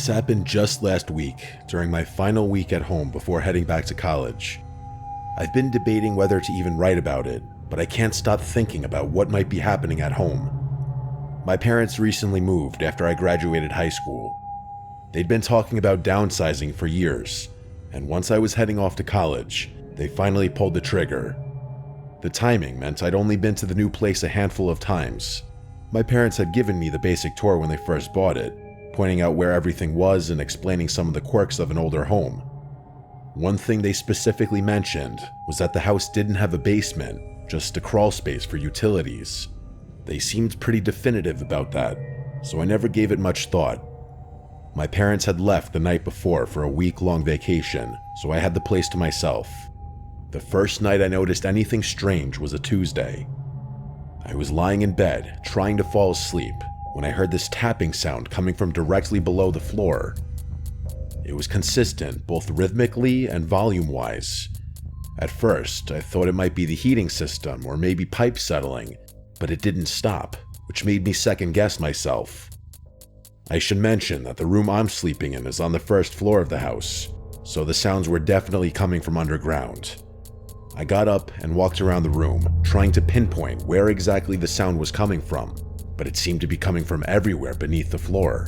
This happened just last week, during my final week at home before heading back to college. I've been debating whether to even write about it, but I can't stop thinking about what might be happening at home. My parents recently moved after I graduated high school. They'd been talking about downsizing for years, and once I was heading off to college, they finally pulled the trigger. The timing meant I'd only been to the new place a handful of times. My parents had given me the basic tour when they first bought it, pointing out where everything was and explaining some of the quirks of an older home. One thing they specifically mentioned was that the house didn't have a basement, just a crawl space for utilities. They seemed pretty definitive about that, so I never gave it much thought. My parents had left the night before for a week-long vacation, so I had the place to myself. The first night I noticed anything strange was a Tuesday. I was lying in bed, trying to fall asleep, when I heard this tapping sound coming from directly below the floor. It was consistent, both rhythmically and volume-wise. At first, I thought it might be the heating system or maybe pipes settling, but it didn't stop, which made me second-guess myself. I should mention that the room I'm sleeping in is on the first floor of the house, so the sounds were definitely coming from underground. I got up and walked around the room, trying to pinpoint where exactly the sound was coming from, but it seemed to be coming from everywhere beneath the floor.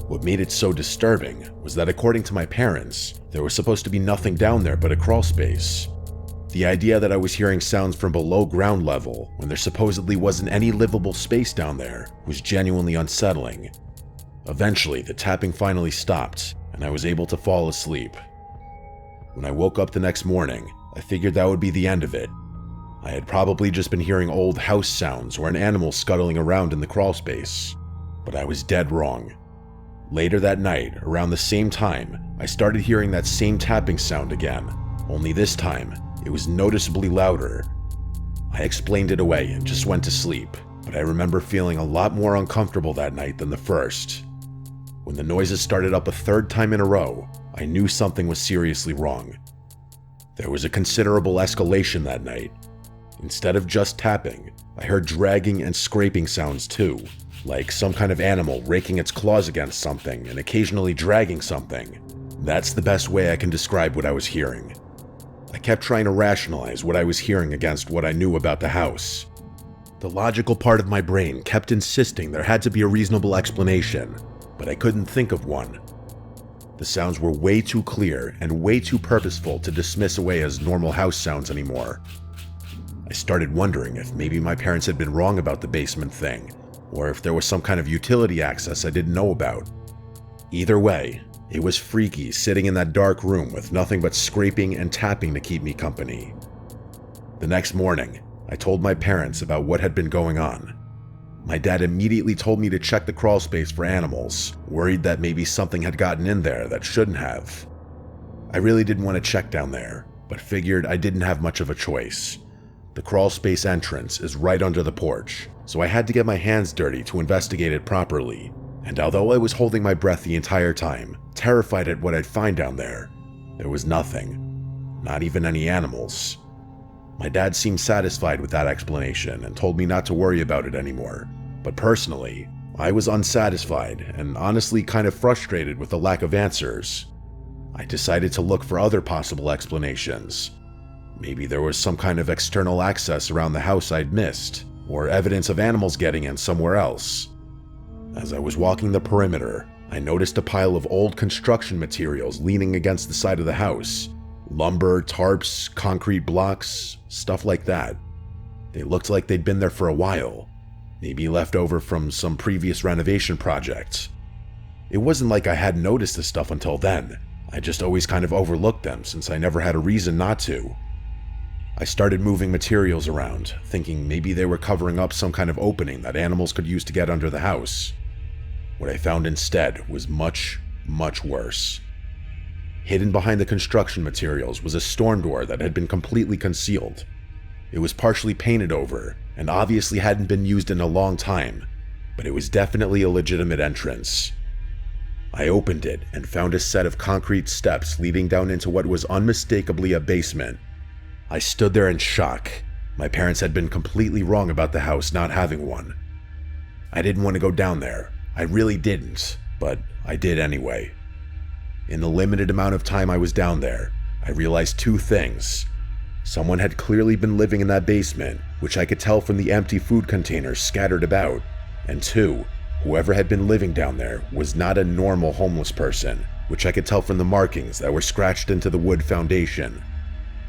What made it so disturbing was that according to my parents, there was supposed to be nothing down there but a crawl space. The idea that I was hearing sounds from below ground level when there supposedly wasn't any livable space down there was genuinely unsettling. Eventually, the tapping finally stopped, and I was able to fall asleep. When I woke up the next morning, I figured that would be the end of it. I had probably just been hearing old house sounds or an animal scuttling around in the crawl space, but I was dead wrong. Later that night, around the same time, I started hearing that same tapping sound again, only this time, it was noticeably louder. I explained it away and just went to sleep, but I remember feeling a lot more uncomfortable that night than the first. When the noises started up a third time in a row, I knew something was seriously wrong. There was a considerable escalation that night. Instead of just tapping, I heard dragging and scraping sounds too, like some kind of animal raking its claws against something and occasionally dragging something. That's the best way I can describe what I was hearing. I kept trying to rationalize what I was hearing against what I knew about the house. The logical part of my brain kept insisting there had to be a reasonable explanation, but I couldn't think of one. The sounds were way too clear and way too purposeful to dismiss away as normal house sounds anymore. I started wondering if maybe my parents had been wrong about the basement thing, or if there was some kind of utility access I didn't know about. Either way, it was freaky sitting in that dark room with nothing but scraping and tapping to keep me company. The next morning, I told my parents about what had been going on. My dad immediately told me to check the crawl space for animals, worried that maybe something had gotten in there that shouldn't have. I really didn't want to check down there, but figured I didn't have much of a choice. The crawl space entrance is right under the porch, so I had to get my hands dirty to investigate it properly. And although I was holding my breath the entire time, terrified at what I'd find down there was nothing. Not even any animals. My dad seemed satisfied with that explanation and told me not to worry about it anymore. But personally, I was unsatisfied and honestly kind of frustrated with the lack of answers. I decided to look for other possible explanations. Maybe there was some kind of external access around the house I'd missed, or evidence of animals getting in somewhere else. As I was walking the perimeter, I noticed a pile of old construction materials leaning against the side of the house. Lumber, tarps, concrete blocks, stuff like that. They looked like they'd been there for a while, maybe left over from some previous renovation project. It wasn't like I hadn't noticed this stuff until then. I just always kind of overlooked them since I never had a reason not to. I started moving materials around, thinking maybe they were covering up some kind of opening that animals could use to get under the house. What I found instead was much, much worse. Hidden behind the construction materials was a storm door that had been completely concealed. It was partially painted over, and obviously hadn't been used in a long time, but it was definitely a legitimate entrance. I opened it and found a set of concrete steps leading down into what was unmistakably a basement. I stood there in shock. My parents had been completely wrong about the house not having one. I didn't want to go down there. I really didn't. but I did anyway. In the limited amount of time I was down there, I realized two things. Someone had clearly been living in that basement, which I could tell from the empty food containers scattered about. And two, whoever had been living down there was not a normal homeless person, which I could tell from the markings that were scratched into the wood foundation.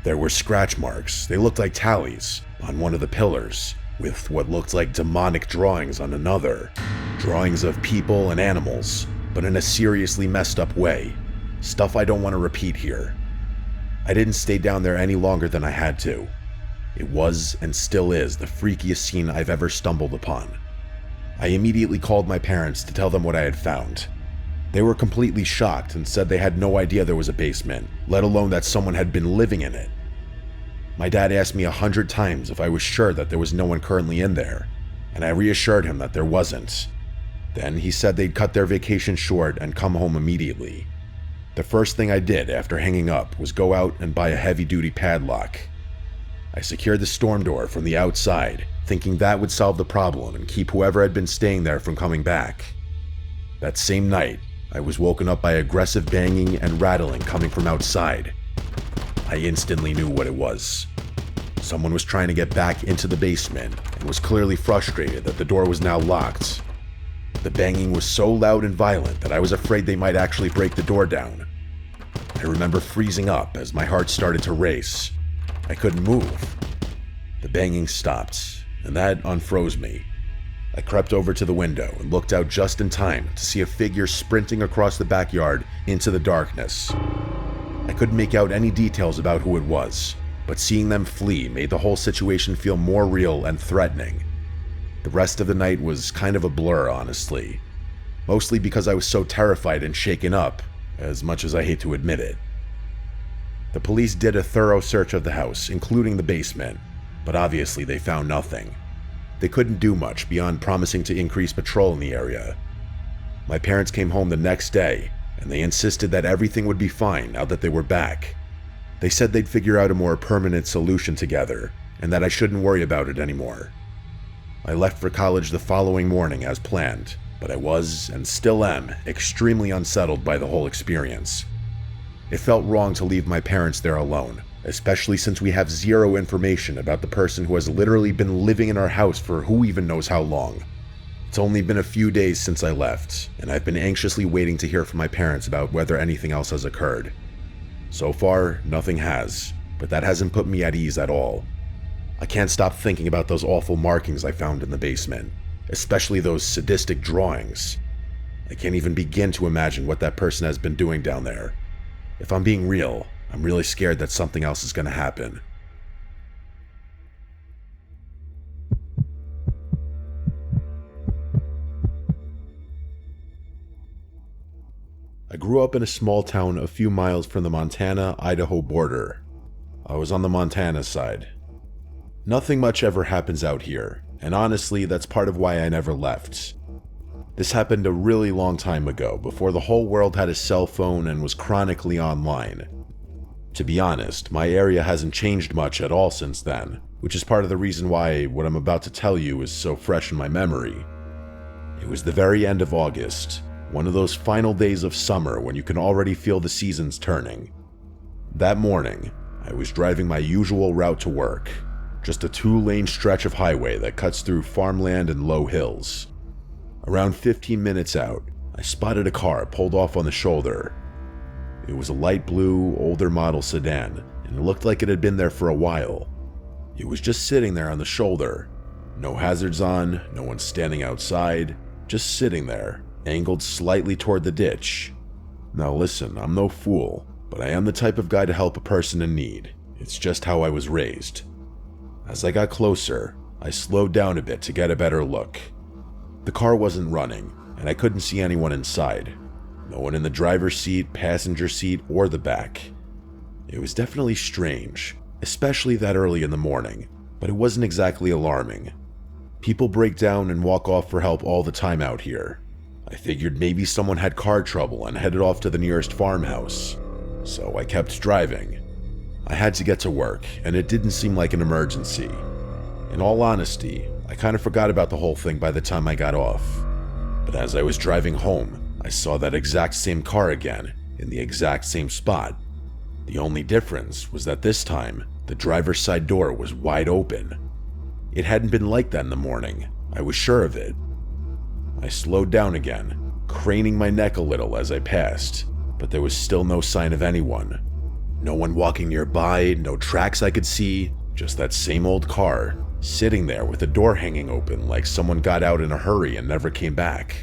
There were scratch marks, they looked like tallies, on one of the pillars, with what looked like demonic drawings on another. Drawings of people and animals, but in a seriously messed up way. Stuff I don't want to repeat here. I didn't stay down there any longer than I had to. It was, and still is, the freakiest scene I've ever stumbled upon. I immediately called my parents to tell them what I had found. They were completely shocked and said they had no idea there was a basement, let alone that someone had been living in it. My dad asked me 100 times if I was sure that there was no one currently in there, and I reassured him that there wasn't. Then he said they'd cut their vacation short and come home immediately. The first thing I did after hanging up was go out and buy a heavy-duty padlock. I secured the storm door from the outside, thinking that would solve the problem and keep whoever had been staying there from coming back. That same night, I was woken up by aggressive banging and rattling coming from outside. I instantly knew what it was. Someone was trying to get back into the basement and was clearly frustrated that the door was now locked. The banging was so loud and violent that I was afraid they might actually break the door down. I remember freezing up as my heart started to race. I couldn't move. The banging stopped, and that unfroze me. I crept over to the window and looked out just in time to see a figure sprinting across the backyard into the darkness. I couldn't make out any details about who it was, but seeing them flee made the whole situation feel more real and threatening. The rest of the night was kind of a blur, honestly. Mostly because I was so terrified and shaken up, as much as I hate to admit it. The police did a thorough search of the house, including the basement, but obviously they found nothing. They couldn't do much beyond promising to increase patrol in the area. My parents came home the next day, and they insisted that everything would be fine now that they were back. They said they'd figure out a more permanent solution together, and that I shouldn't worry about it anymore. I left for college the following morning as planned, but I was, and still am, extremely unsettled by the whole experience. It felt wrong to leave my parents there alone, especially since we have zero information about the person who has literally been living in our house for who even knows how long. It's only been a few days since I left, and I've been anxiously waiting to hear from my parents about whether anything else has occurred. So far, nothing has, but that hasn't put me at ease at all. I can't stop thinking about those awful markings I found in the basement, especially those sadistic drawings. I can't even begin to imagine what that person has been doing down there. If I'm being real, I'm really scared that something else is going to happen. I grew up in a small town a few miles from the Montana-Idaho border. I was on the Montana side. Nothing much ever happens out here, and honestly, that's part of why I never left. This happened a really long time ago, before the whole world had a cell phone and was chronically online. To be honest, my area hasn't changed much at all since then, which is part of the reason why what I'm about to tell you is so fresh in my memory. It was the very end of August, one of those final days of summer when you can already feel the seasons turning. That morning, I was driving my usual route to work, just a 2-lane stretch of highway that cuts through farmland and low hills. Around 15 minutes out, I spotted a car pulled off on the shoulder. It was a light blue, older model sedan, and it looked like it had been there for a while. It was just sitting there on the shoulder. No hazards on, no one standing outside, just sitting there, angled slightly toward the ditch. Now listen, I'm no fool, but I am the type of guy to help a person in need. It's just how I was raised. As I got closer, I slowed down a bit to get a better look. The car wasn't running, and I couldn't see anyone inside. No one in the driver's seat, passenger seat, or the back. It was definitely strange, especially that early in the morning, but it wasn't exactly alarming. People break down and walk off for help all the time out here. I figured maybe someone had car trouble and headed off to the nearest farmhouse, so I kept driving. I had to get to work, and it didn't seem like an emergency. In all honesty, I kind of forgot about the whole thing by the time I got off. But as I was driving home, I saw that exact same car again, in the exact same spot. The only difference was that this time, the driver's side door was wide open. It hadn't been like that in the morning, I was sure of it. I slowed down again, craning my neck a little as I passed, but there was still no sign of anyone. No one walking nearby, no tracks I could see, just that same old car, sitting there with the door hanging open like someone got out in a hurry and never came back.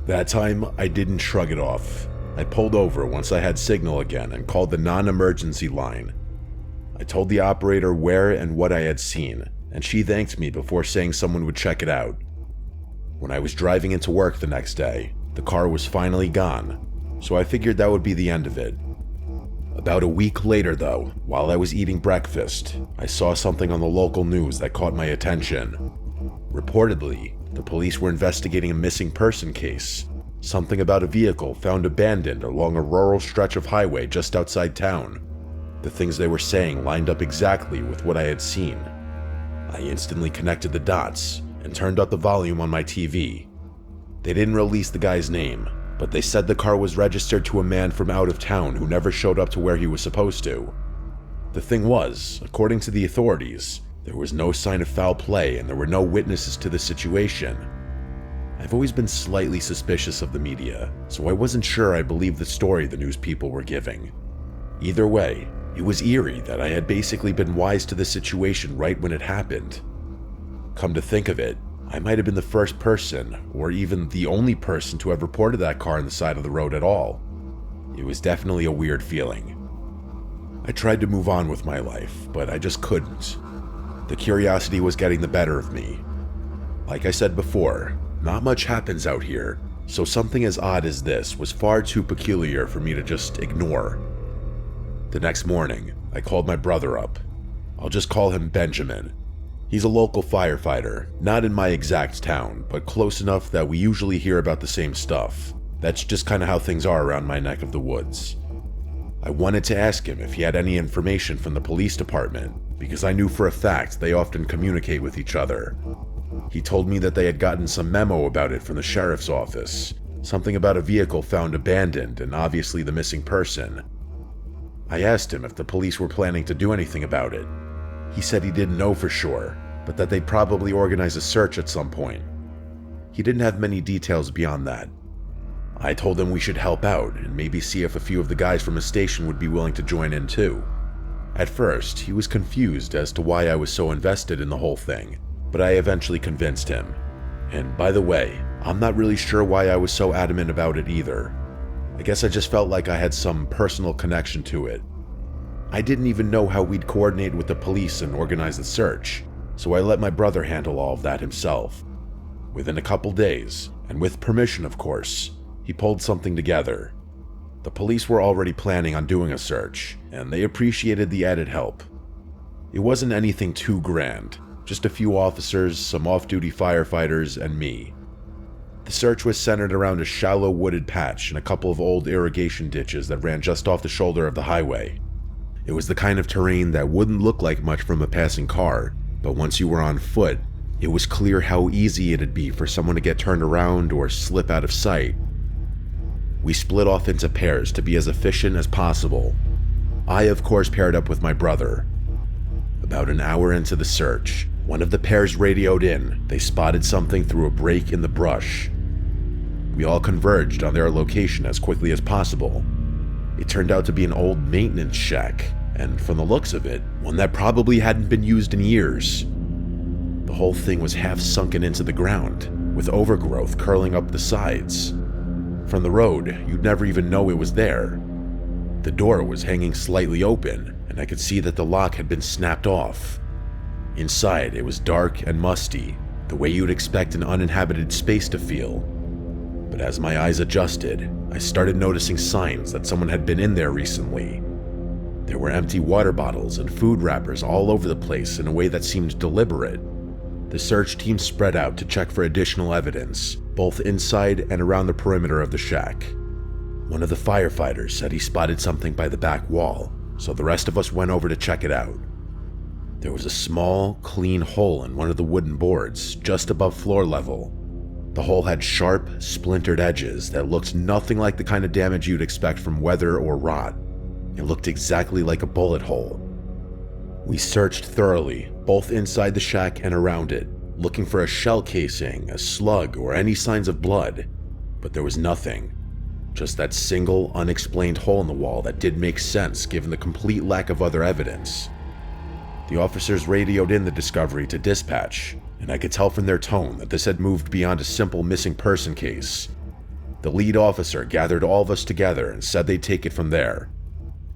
That time, I didn't shrug it off. I pulled over once I had signal again and called the non-emergency line. I told the operator where and what I had seen, and she thanked me before saying someone would check it out. When I was driving into work the next day, the car was finally gone, so I figured that would be the end of it. About a week later though, while I was eating breakfast, I saw something on the local news that caught my attention. Reportedly, the police were investigating a missing person case, something about a vehicle found abandoned along a rural stretch of highway just outside town. The things they were saying lined up exactly with what I had seen. I instantly connected the dots and turned up the volume on my TV. They didn't release the guy's name, but they said the car was registered to a man from out of town who never showed up to where he was supposed to. The thing was, according to the authorities, there was no sign of foul play and there were no witnesses to the situation. I've always been slightly suspicious of the media, so I wasn't sure I believed the story the news people were giving. Either way, it was eerie that I had basically been wise to the situation right when it happened. Come to think of it, I might have been the first person, or even the only person to have reported that car on the side of the road at all. It was definitely a weird feeling. I tried to move on with my life, but I just couldn't. The curiosity was getting the better of me. Like I said before, not much happens out here, so something as odd as this was far too peculiar for me to just ignore. The next morning, I called my brother up. I'll just call him Benjamin. He's a local firefighter, not in my exact town, but close enough that we usually hear about the same stuff. That's just kind of how things are around my neck of the woods. I wanted to ask him if he had any information from the police department, because I knew for a fact they often communicate with each other. He told me that they had gotten some memo about it from the sheriff's office, something about a vehicle found abandoned and obviously the missing person. I asked him if the police were planning to do anything about it. He said he didn't know for sure, but that they'd probably organize a search at some point. He didn't have many details beyond that. I told him we should help out and maybe see if a few of the guys from his station would be willing to join in too. At first, he was confused as to why I was so invested in the whole thing, but I eventually convinced him. And by the way, I'm not really sure why I was so adamant about it either. I guess I just felt like I had some personal connection to it. I didn't even know how we'd coordinate with the police and organize the search, so I let my brother handle all of that himself. Within a couple days, and with permission of course, he pulled something together. The police were already planning on doing a search, and they appreciated the added help. It wasn't anything too grand, just a few officers, some off-duty firefighters, and me. The search was centered around a shallow wooded patch and a couple of old irrigation ditches that ran just off the shoulder of the highway. It was the kind of terrain that wouldn't look like much from a passing car, but once you were on foot, it was clear how easy it'd be for someone to get turned around or slip out of sight. We split off into pairs to be as efficient as possible. I, of course, paired up with my brother. About an hour into the search, one of the pairs radioed in they spotted something through a break in the brush. We all converged on their location as quickly as possible. It turned out to be an old maintenance shack, and from the looks of it, one that probably hadn't been used in years. The whole thing was half sunken into the ground, with overgrowth curling up the sides. From the road, you'd never even know it was there. The door was hanging slightly open, and I could see that the lock had been snapped off. Inside, it was dark and musty, the way you'd expect an uninhabited space to feel. But as my eyes adjusted, I started noticing signs that someone had been in there recently. There were empty water bottles and food wrappers all over the place in a way that seemed deliberate. The search team spread out to check for additional evidence, both inside and around the perimeter of the shack. One of the firefighters said he spotted something by the back wall, so the rest of us went over to check it out. There was a small, clean hole in one of the wooden boards, just above floor level. The hole had sharp, splintered edges that looked nothing like the kind of damage you'd expect from weather or rot. It looked exactly like a bullet hole. We searched thoroughly, both inside the shack and around it, looking for a shell casing, a slug, or any signs of blood, but there was nothing. Just that single, unexplained hole in the wall that did make sense given the complete lack of other evidence. The officers radioed in the discovery to dispatch, and I could tell from their tone that this had moved beyond a simple missing person case. The lead officer gathered all of us together and said they'd take it from there.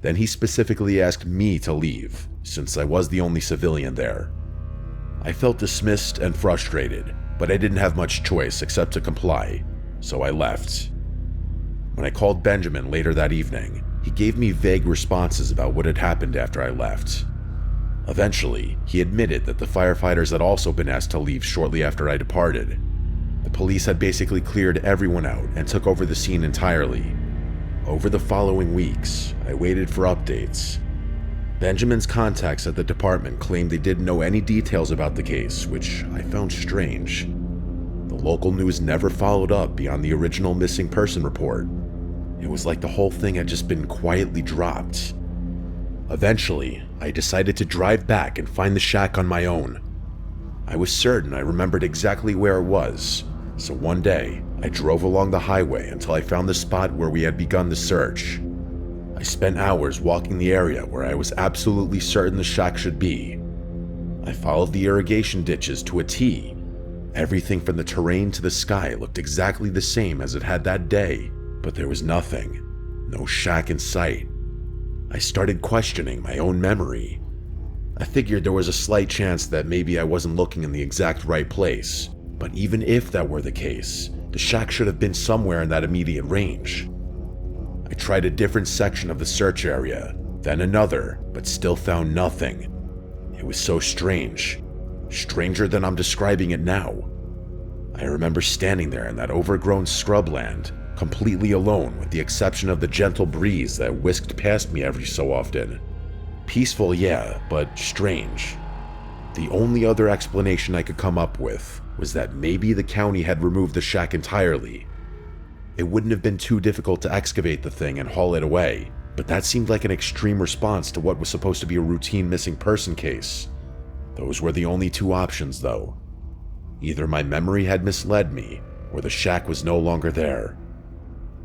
Then he specifically asked me to leave, since I was the only civilian there. I felt dismissed and frustrated, but I didn't have much choice except to comply, so I left. When I called Benjamin later that evening, he gave me vague responses about what had happened after I left. Eventually, he admitted that the firefighters had also been asked to leave shortly after I departed. The police had basically cleared everyone out and took over the scene entirely. Over the following weeks, I waited for updates. Benjamin's contacts at the department claimed they didn't know any details about the case, which I found strange. The local news never followed up beyond the original missing person report. It was like the whole thing had just been quietly dropped. Eventually, I decided to drive back and find the shack on my own. I was certain I remembered exactly where it was, so one day, I drove along the highway until I found the spot where we had begun the search. I spent hours walking the area where I was absolutely certain the shack should be. I followed the irrigation ditches to a T. Everything from the terrain to the sky looked exactly the same as it had that day, but there was nothing. No shack in sight. I started questioning my own memory. I figured there was a slight chance that maybe I wasn't looking in the exact right place, but even if that were the case, the shack should have been somewhere in that immediate range. I tried a different section of the search area, then another, but still found nothing. It was so strange. Stranger than I'm describing it now. I remember standing there in that overgrown scrubland, completely alone with the exception of the gentle breeze that whisked past me every so often. Peaceful, yeah, but strange. The only other explanation I could come up with was that maybe the county had removed the shack entirely. It wouldn't have been too difficult to excavate the thing and haul it away, but that seemed like an extreme response to what was supposed to be a routine missing person case. Those were the only two options, though. Either my memory had misled me, or the shack was no longer there.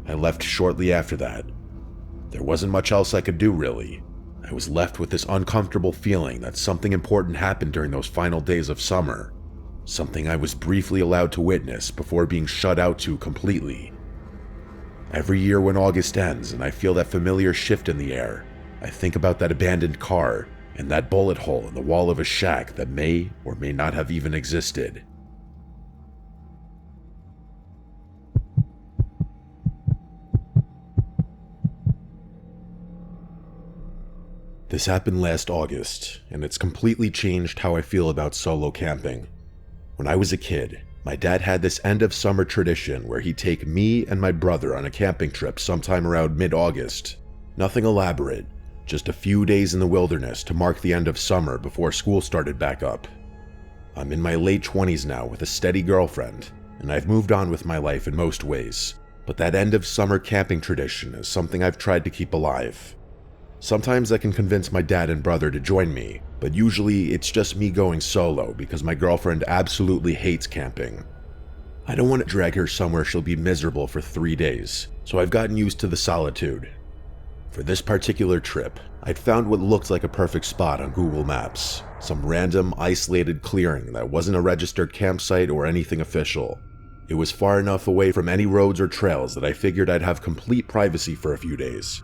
I left shortly after that. There wasn't much else I could do, really. I was left with this uncomfortable feeling that something important happened during those final days of summer. Something I was briefly allowed to witness before being shut out to completely. Every year when August ends and I feel that familiar shift in the air, I think about that abandoned car and that bullet hole in the wall of a shack that may or may not have even existed. This happened last August, and it's completely changed how I feel about solo camping. When I was a kid, my dad had this end-of-summer tradition where he'd take me and my brother on a camping trip sometime around mid-August. Nothing elaborate, just a few days in the wilderness to mark the end of summer before school started back up. I'm in my late 20s now with a steady girlfriend, and I've moved on with my life in most ways, but that end-of-summer camping tradition is something I've tried to keep alive. Sometimes I can convince my dad and brother to join me, but usually it's just me going solo because my girlfriend absolutely hates camping. I don't want to drag her somewhere she'll be miserable for 3 days, so I've gotten used to the solitude. For this particular trip, I'd found what looked like a perfect spot on Google Maps, some random, isolated clearing that wasn't a registered campsite or anything official. It was far enough away from any roads or trails that I figured I'd have complete privacy for a few days.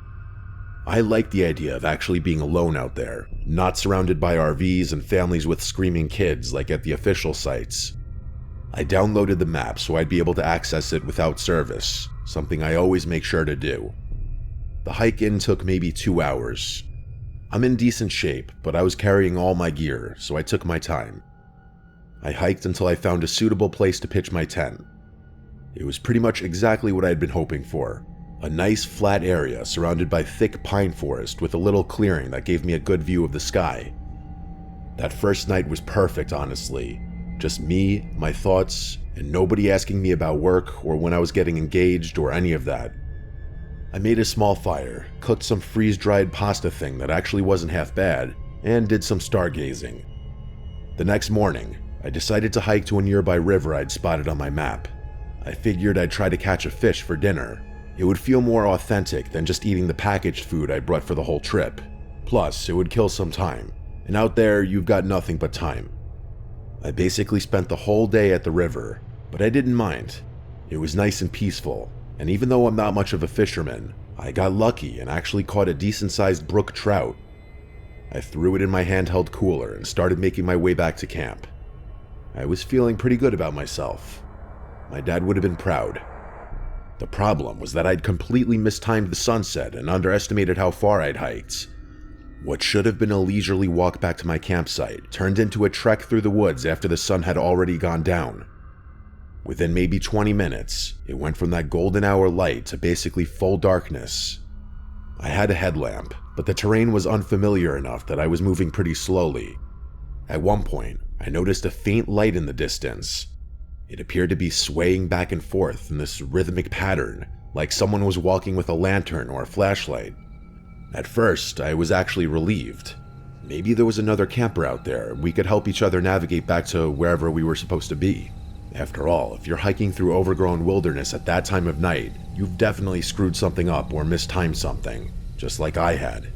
I liked the idea of actually being alone out there, not surrounded by RVs and families with screaming kids like at the official sites. I downloaded the map so I'd be able to access it without service, something I always make sure to do. The hike in took maybe 2 hours. I'm in decent shape, but I was carrying all my gear, so I took my time. I hiked until I found a suitable place to pitch my tent. It was pretty much exactly what I'd been hoping for. A nice flat area surrounded by thick pine forest with a little clearing that gave me a good view of the sky. That first night was perfect, honestly. Just me, my thoughts, and nobody asking me about work or when I was getting engaged or any of that. I made a small fire, cooked some freeze-dried pasta thing that actually wasn't half bad, and did some stargazing. The next morning, I decided to hike to a nearby river I'd spotted on my map. I figured I'd try to catch a fish for dinner. It would feel more authentic than just eating the packaged food I brought for the whole trip. Plus, it would kill some time, and out there you've got nothing but time. I basically spent the whole day at the river, but I didn't mind. It was nice and peaceful, and even though I'm not much of a fisherman, I got lucky and actually caught a decent-sized brook trout. I threw it in my handheld cooler and started making my way back to camp. I was feeling pretty good about myself. My dad would have been proud. The problem was that I'd completely mistimed the sunset and underestimated how far I'd hiked. What should have been a leisurely walk back to my campsite turned into a trek through the woods after the sun had already gone down. Within maybe 20 minutes, it went from that golden hour light to basically full darkness. I had a headlamp, but the terrain was unfamiliar enough that I was moving pretty slowly. At one point, I noticed a faint light in the distance. It appeared to be swaying back and forth in this rhythmic pattern, like someone was walking with a lantern or a flashlight. At first, I was actually relieved. Maybe there was another camper out there, and we could help each other navigate back to wherever we were supposed to be. After all, if you're hiking through overgrown wilderness at that time of night, you've definitely screwed something up or mistimed something, just like I had.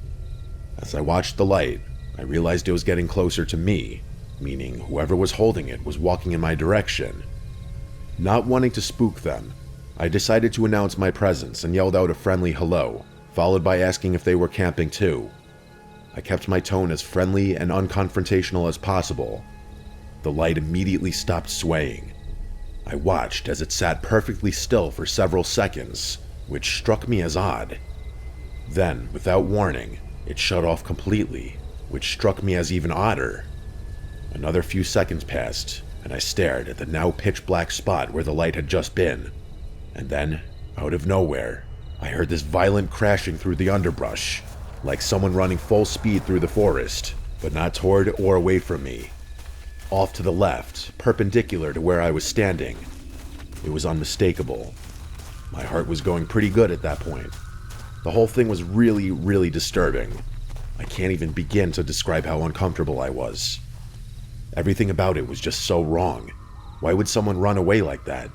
As I watched the light, I realized it was getting closer to me, meaning whoever was holding it was walking in my direction. Not wanting to spook them, I decided to announce my presence and yelled out a friendly hello, followed by asking if they were camping too. I kept my tone as friendly and unconfrontational as possible. The light immediately stopped swaying. I watched as it sat perfectly still for several seconds, which struck me as odd. Then, without warning, it shut off completely, which struck me as even odder. Another few seconds passed, and I stared at the now pitch-black spot where the light had just been. And then, out of nowhere, I heard this violent crashing through the underbrush, like someone running full speed through the forest, but not toward or away from me. Off to the left, perpendicular to where I was standing. It was unmistakable. My heart was going pretty good at that point. The whole thing was really, really disturbing. I can't even begin to describe how uncomfortable I was. Everything about it was just so wrong. Why would someone run away like that?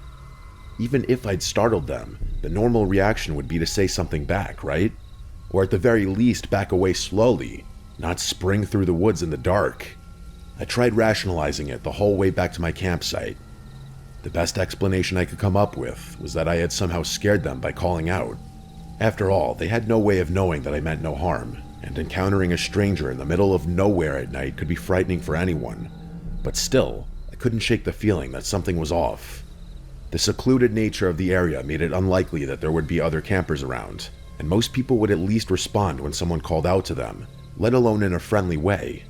Even if I'd startled them, the normal reaction would be to say something back, right? Or at the very least back away slowly, not spring through the woods in the dark. I tried rationalizing it the whole way back to my campsite. The best explanation I could come up with was that I had somehow scared them by calling out. After all, they had no way of knowing that I meant no harm, and encountering a stranger in the middle of nowhere at night could be frightening for anyone. But still, I couldn't shake the feeling that something was off. The secluded nature of the area made it unlikely that there would be other campers around, and most people would at least respond when someone called out to them, let alone in a friendly way.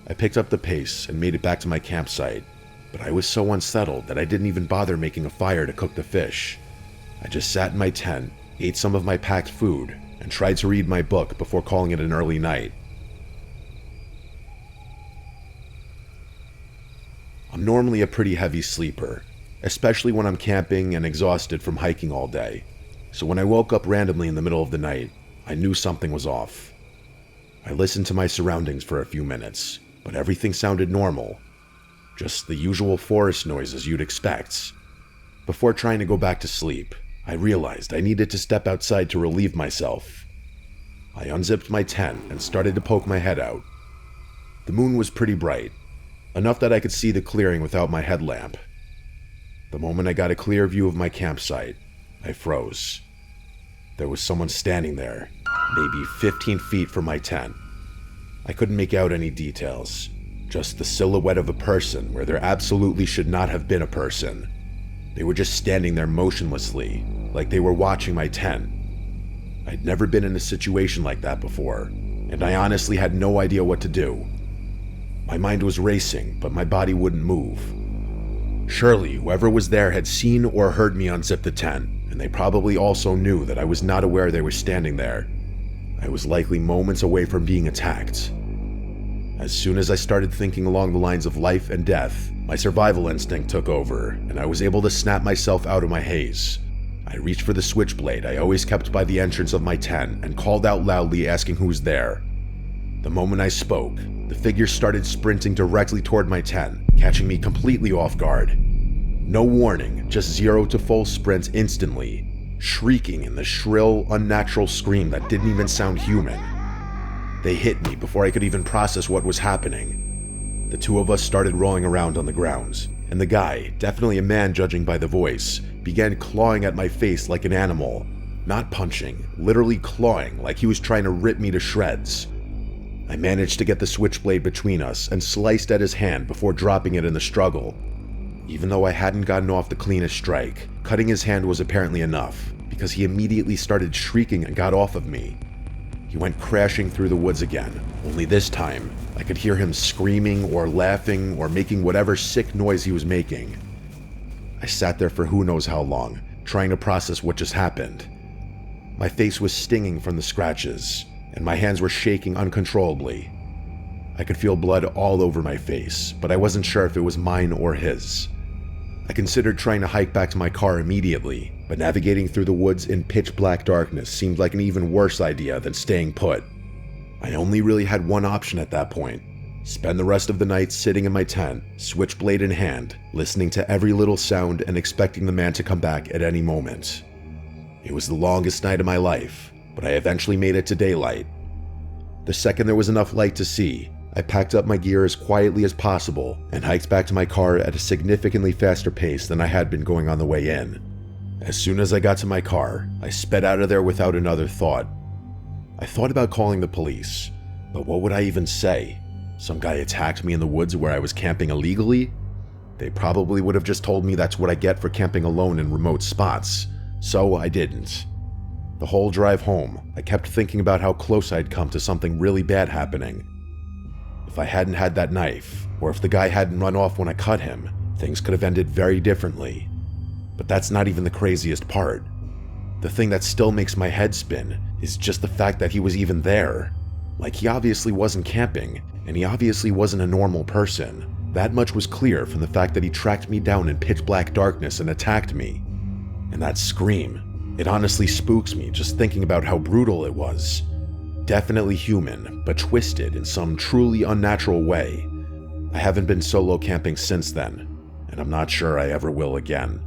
I picked up the pace and made it back to my campsite, but I was so unsettled that I didn't even bother making a fire to cook the fish. I just sat in my tent, ate some of my packed food, and tried to read my book before calling it an early night. I'm normally a pretty heavy sleeper, especially when I'm camping and exhausted from hiking all day, so when I woke up randomly in the middle of the night, I knew something was off. I listened to my surroundings for a few minutes, but everything sounded normal. Just the usual forest noises you'd expect. Before trying to go back to sleep, I realized I needed to step outside to relieve myself. I unzipped my tent and started to poke my head out. The moon was pretty bright, enough that I could see the clearing without my headlamp. The moment I got a clear view of my campsite, I froze. There was someone standing there, maybe 15 feet from my tent. I couldn't make out any details, just the silhouette of a person where there absolutely should not have been a person. They were just standing there motionlessly, like they were watching my tent. I'd never been in a situation like that before, and I honestly had no idea what to do. My mind was racing, but my body wouldn't move. Surely whoever was there had seen or heard me unzip the tent, and they probably also knew that I was not aware they were standing there. I was likely moments away from being attacked. As soon as I started thinking along the lines of life and death, my survival instinct took over, and I was able to snap myself out of my haze. I reached for the switchblade I always kept by the entrance of my tent and called out loudly, asking who was there. The moment I spoke, the figure started sprinting directly toward my tent, catching me completely off guard. No warning, just 0 to full sprint instantly, shrieking in the shrill, unnatural scream that didn't even sound human. They hit me before I could even process what was happening. The two of us started rolling around on the ground, and the guy, definitely a man judging by the voice, began clawing at my face like an animal. Not punching, literally clawing like he was trying to rip me to shreds. I managed to get the switchblade between us and sliced at his hand before dropping it in the struggle. Even though I hadn't gotten off the cleanest strike, cutting his hand was apparently enough, because he immediately started shrieking and got off of me. He went crashing through the woods again, only this time, I could hear him screaming or laughing or making whatever sick noise he was making. I sat there for who knows how long, trying to process what just happened. My face was stinging from the scratches, and my hands were shaking uncontrollably. I could feel blood all over my face, but I wasn't sure if it was mine or his. I considered trying to hike back to my car immediately, but navigating through the woods in pitch black darkness seemed like an even worse idea than staying put. I only really had one option at that point: spend the rest of the night sitting in my tent, switchblade in hand, listening to every little sound and expecting the man to come back at any moment. It was the longest night of my life, but I eventually made it to daylight. The second there was enough light to see, I packed up my gear as quietly as possible and hiked back to my car at a significantly faster pace than I had been going on the way in. As soon as I got to my car, I sped out of there without another thought. I thought about calling the police, but what would I even say? Some guy attacked me in the woods where I was camping illegally? They probably would have just told me that's what I get for camping alone in remote spots, so I didn't. The whole drive home, I kept thinking about how close I'd come to something really bad happening. If I hadn't had that knife, or if the guy hadn't run off when I cut him, things could have ended very differently. But that's not even the craziest part. The thing that still makes my head spin is just the fact that he was even there. Like, he obviously wasn't camping, and he obviously wasn't a normal person. That much was clear from the fact that he tracked me down in pitch black darkness and attacked me. And that scream, it honestly spooks me just thinking about how brutal it was. Definitely human, but twisted in some truly unnatural way. I haven't been solo camping since then, and I'm not sure I ever will again.